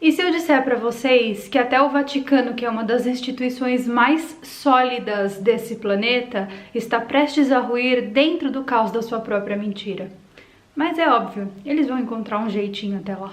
E se eu disser para vocês que até o Vaticano, que é uma das instituições mais sólidas desse planeta, está prestes a ruir dentro do caos da sua própria mentira? Mas é óbvio, eles vão encontrar um jeitinho até lá.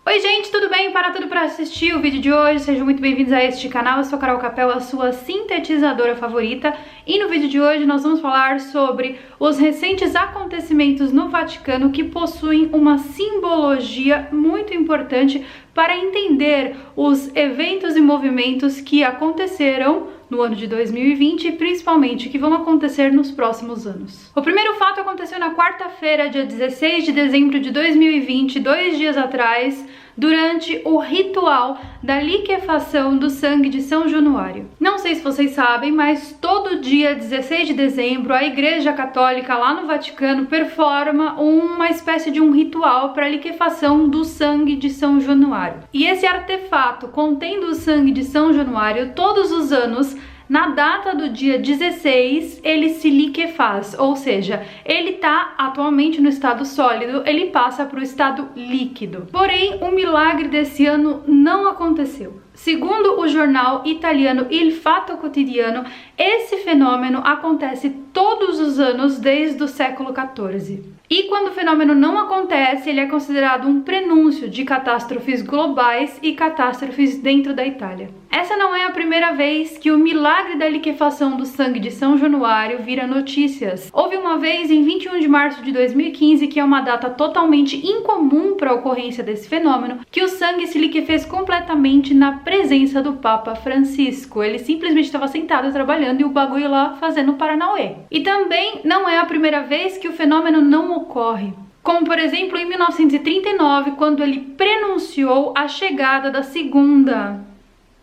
Oi gente, tudo bem? Para tudo para assistir o vídeo de hoje, sejam muito bem-vindos a este canal. Eu sou a Carol Capel, a sua sintetizadora favorita, e no vídeo de hoje nós vamos falar sobre os recentes acontecimentos no Vaticano que possuem uma simbologia muito importante para entender os eventos e movimentos que aconteceram no ano de 2020 e principalmente que vão acontecer nos próximos anos. O primeiro fato aconteceu na quarta-feira, dia 16 de dezembro de 2020, 2 dias atrás, durante o ritual da liquefação do sangue de São Januário. Não sei se vocês sabem, mas todo dia 16 de dezembro a Igreja Católica lá no Vaticano performa uma espécie de um ritual para a liquefação do sangue de São Januário. E esse artefato contendo o sangue de São Januário, todos os anos, na data do dia 16, ele se liquefaz, ou seja, ele está atualmente no estado sólido, ele passa para o estado líquido. Porém, o milagre desse ano não aconteceu. Segundo o jornal italiano Il Fatto Quotidiano, esse fenômeno acontece todos os anos desde o século XIV. E quando o fenômeno não acontece, ele é considerado um prenúncio de catástrofes globais e catástrofes dentro da Itália. Essa não é a primeira vez que o milagre da liquefação do sangue de São Januário vira notícias. Houve uma vez em 21 de março de 2015, que é uma data totalmente incomum para a ocorrência desse fenômeno, que o sangue se liquefez completamente na presença do Papa Francisco. Ele simplesmente estava sentado trabalhando e o bagulho lá fazendo paranauê. E também não é a primeira vez que o fenômeno não ocorre. Como, por exemplo, em 1939, quando ele prenunciou a chegada da Segunda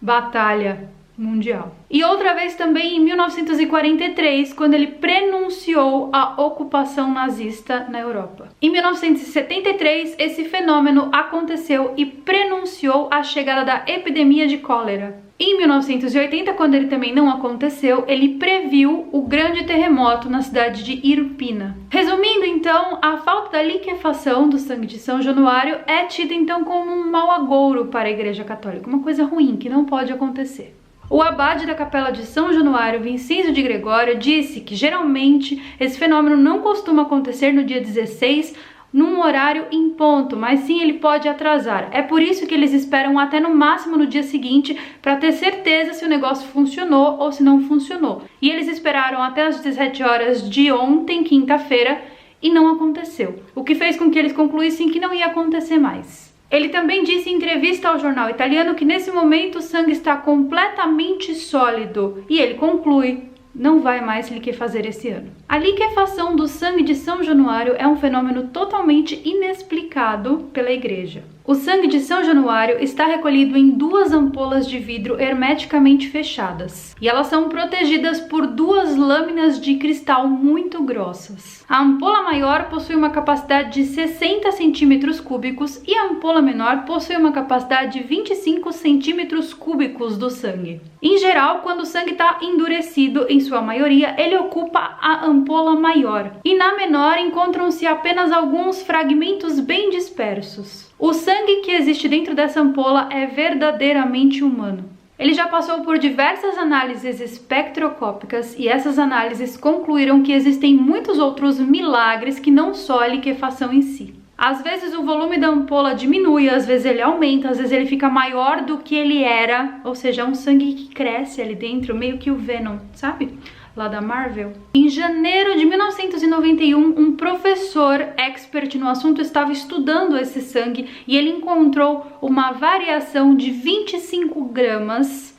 Batalha Mundial. E outra vez também em 1943, quando ele prenunciou a ocupação nazista na Europa. Em 1973, esse fenômeno aconteceu e prenunciou a chegada da epidemia de cólera. Em 1980, quando ele também não aconteceu, ele previu o grande terremoto na cidade de Irpina. Resumindo, então, a falta da liquefação do sangue de São Januário é tida então como um mau agouro para a Igreja Católica, uma coisa ruim que não pode acontecer. O abade da capela de São Januário, Vincêncio de Gregório, disse que geralmente esse fenômeno não costuma acontecer no dia 16, num horário em ponto, mas sim ele pode atrasar. É por isso que eles esperam até no máximo no dia seguinte para ter certeza se o negócio funcionou ou se não funcionou. E eles esperaram até as 17 horas de ontem, quinta-feira, e não aconteceu. O que fez com que eles concluíssem que não ia acontecer mais. Ele também disse em entrevista ao jornal italiano que nesse momento o sangue está completamente sólido. E ele conclui: não vai mais se liquefazer esse ano. A liquefação do sangue de São Januário é um fenômeno totalmente inexplicado pela Igreja. O sangue de São Januário está recolhido em 2 ampolas de vidro hermeticamente fechadas. E elas são protegidas por 2 lâminas de cristal muito grossas. A ampola maior possui uma capacidade de 60 centímetros cúbicos e a ampola menor possui uma capacidade de 25 centímetros cúbicos do sangue. Em geral, quando o sangue está endurecido, em sua maioria, ele ocupa a ampola maior. E na menor encontram-se apenas alguns fragmentos bem dispersos. O sangue que existe dentro dessa ampola é verdadeiramente humano. Ele já passou por diversas análises espectroscópicas e essas análises concluíram que existem muitos outros milagres que não só a liquefação em si. Às vezes o volume da ampola diminui, às vezes ele aumenta, às vezes ele fica maior do que ele era, ou seja, é um sangue que cresce ali dentro, meio que o Venom, sabe? Lá da Marvel. Em janeiro de 1991, um professor expert no assunto estava estudando esse sangue e ele encontrou uma variação de 25 gramas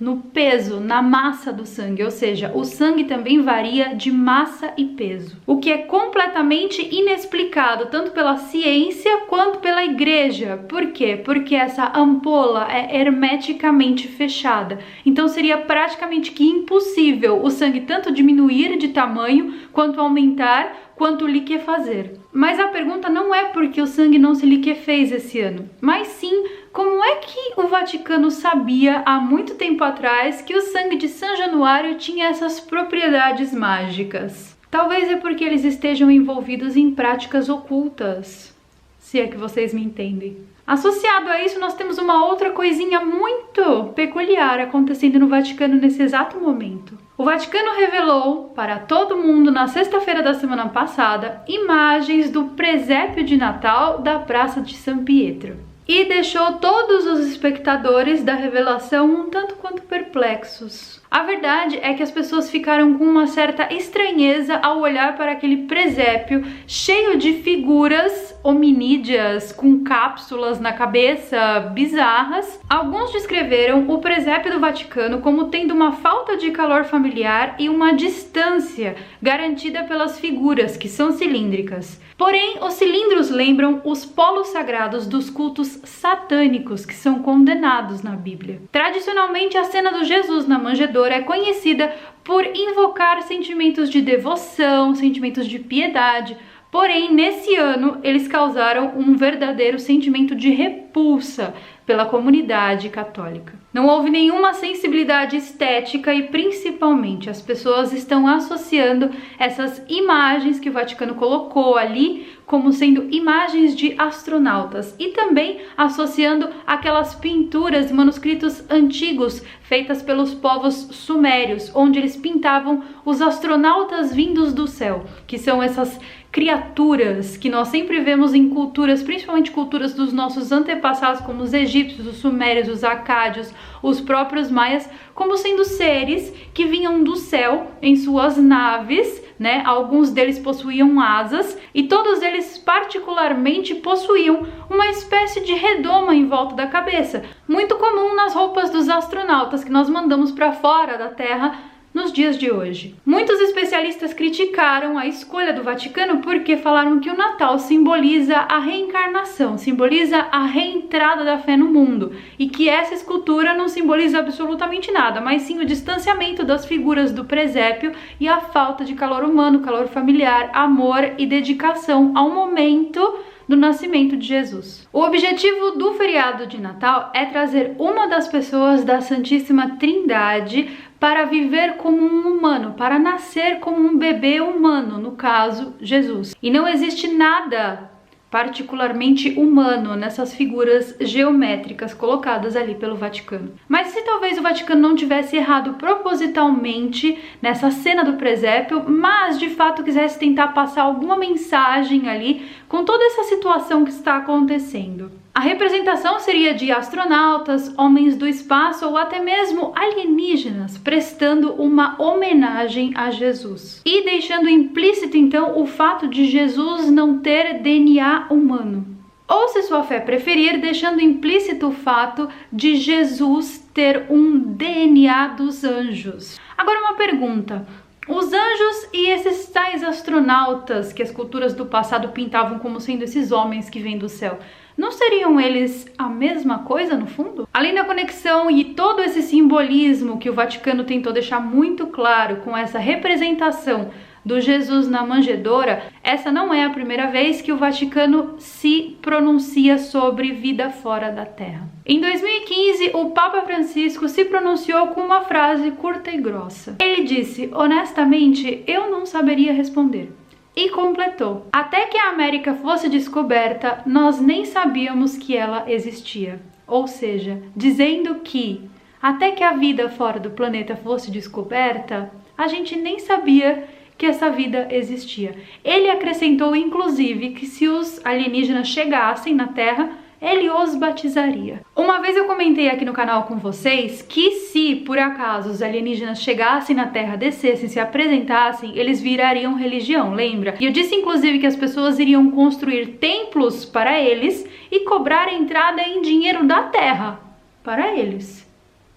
no peso, na massa do sangue, ou seja, o sangue também varia de massa e peso, o que é completamente inexplicado tanto pela ciência quanto pela Igreja. Por quê? Porque essa ampola é hermeticamente fechada, então seria praticamente que impossível o sangue tanto diminuir de tamanho, quanto aumentar, quanto liquefazer. Mas a pergunta não é porque o sangue não se liquefez esse ano, mas sim como é que o Vaticano sabia há muito tempo atrás que o sangue de São Januário tinha essas propriedades mágicas? Talvez é porque eles estejam envolvidos em práticas ocultas, se é que vocês me entendem. Associado a isso, nós temos uma outra coisinha muito peculiar acontecendo no Vaticano nesse exato momento. O Vaticano revelou para todo mundo na sexta-feira da semana passada imagens do presépio de Natal da Praça de San Pietro. E deixou todos os espectadores da revelação um tanto quanto perplexos. A verdade é que as pessoas ficaram com uma certa estranheza ao olhar para aquele presépio cheio de figuras hominídeas com cápsulas na cabeça bizarras. Alguns descreveram o presépio do Vaticano como tendo uma falta de calor familiar e uma distância garantida pelas figuras, que são cilíndricas. Porém, os cilindros lembram os polos sagrados dos cultos satânicos que são condenados na Bíblia. Tradicionalmente, a cena do Jesus na manjedoura é conhecida por invocar sentimentos de devoção, sentimentos de piedade. Porém, nesse ano, eles causaram um verdadeiro sentimento de repulsa pela comunidade católica. Não houve nenhuma sensibilidade estética e, principalmente, as pessoas estão associando essas imagens que o Vaticano colocou ali como sendo imagens de astronautas e também associando aquelas pinturas e manuscritos antigos feitas pelos povos sumérios, onde eles pintavam os astronautas vindos do céu, que são essas criaturas que nós sempre vemos em culturas, principalmente culturas dos nossos antepassados, como os egípcios, os sumérios, os acádios, os próprios maias, como sendo seres que vinham do céu em suas naves, né? Alguns deles possuíam asas e todos eles particularmente possuíam uma espécie de redoma em volta da cabeça, muito comum nas roupas dos astronautas que nós mandamos para fora da Terra nos dias de hoje. Muitos especialistas criticaram a escolha do Vaticano porque falaram que o Natal simboliza a reencarnação, simboliza a reentrada da fé no mundo e que essa escultura não simboliza absolutamente nada, mas sim o distanciamento das figuras do presépio e a falta de calor humano, calor familiar, amor e dedicação ao momento do nascimento de Jesus. O objetivo do feriado de Natal é trazer uma das pessoas da Santíssima Trindade para viver como um humano, para nascer como um bebê humano, no caso, Jesus. E não existe nada particularmente humano nessas figuras geométricas colocadas ali pelo Vaticano. Mas se talvez o Vaticano não tivesse errado propositalmente nessa cena do presépio, mas de fato quisesse tentar passar alguma mensagem ali com toda essa situação que está acontecendo. A representação seria de astronautas, homens do espaço ou até mesmo alienígenas, prestando uma homenagem a Jesus. E deixando implícito então o fato de Jesus não ter DNA humano. Ou, se sua fé preferir, deixando implícito o fato de Jesus ter um DNA dos anjos. Agora uma pergunta. Os anjos e esses tais astronautas que as culturas do passado pintavam como sendo esses homens que vêm do céu, não seriam eles a mesma coisa no fundo? Além da conexão e todo esse simbolismo que o Vaticano tentou deixar muito claro com essa representação do Jesus na manjedoura, essa não é a primeira vez que o Vaticano se pronuncia sobre vida fora da Terra. Em 2015, o Papa Francisco se pronunciou com uma frase curta e grossa. Ele disse: honestamente, eu não saberia responder. E completou: até que a América fosse descoberta, nós nem sabíamos que ela existia. Ou seja, dizendo que até que a vida fora do planeta fosse descoberta, a gente nem sabia que essa vida existia. Ele acrescentou, inclusive, que se os alienígenas chegassem na Terra, ele os batizaria. Uma vez eu comentei aqui no canal com vocês que se, por acaso, os alienígenas chegassem na Terra, descessem, se apresentassem, eles virariam religião, lembra? E eu disse, inclusive, que as pessoas iriam construir templos para eles e cobrar a entrada em dinheiro da Terra para eles.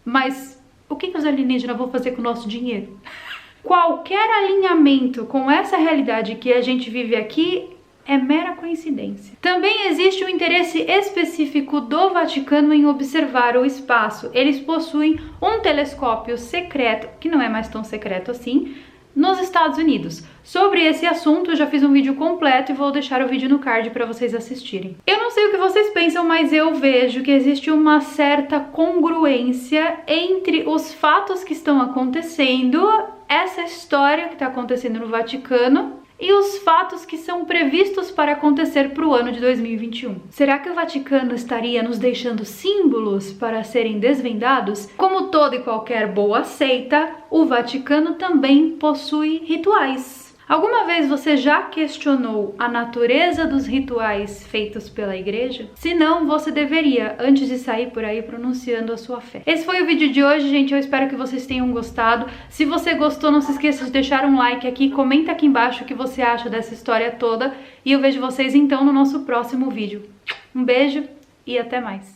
Mas o que os alienígenas vão fazer com o nosso dinheiro? Qualquer alinhamento com essa realidade que a gente vive aqui é mera coincidência. Também existe um interesse específico do Vaticano em observar o espaço. Eles possuem um telescópio secreto, que não é mais tão secreto assim, nos Estados Unidos. Sobre esse assunto eu já fiz um vídeo completo e vou deixar o vídeo no card para vocês assistirem. Eu não sei o que vocês pensam, mas eu vejo que existe uma certa congruência entre os fatos que estão acontecendo, essa história que está acontecendo no Vaticano, e os fatos que são previstos para acontecer para o ano de 2021. Será que o Vaticano estaria nos deixando símbolos para serem desvendados? Como toda e qualquer boa seita, o Vaticano também possui rituais. Alguma vez você já questionou a natureza dos rituais feitos pela igreja? Se não, você deveria, antes de sair por aí pronunciando a sua fé. Esse foi o vídeo de hoje, gente. Eu espero que vocês tenham gostado. Se você gostou, não se esqueça de deixar um like aqui. Comenta aqui embaixo o que você acha dessa história toda. E eu vejo vocês então no nosso próximo vídeo. Um beijo e até mais.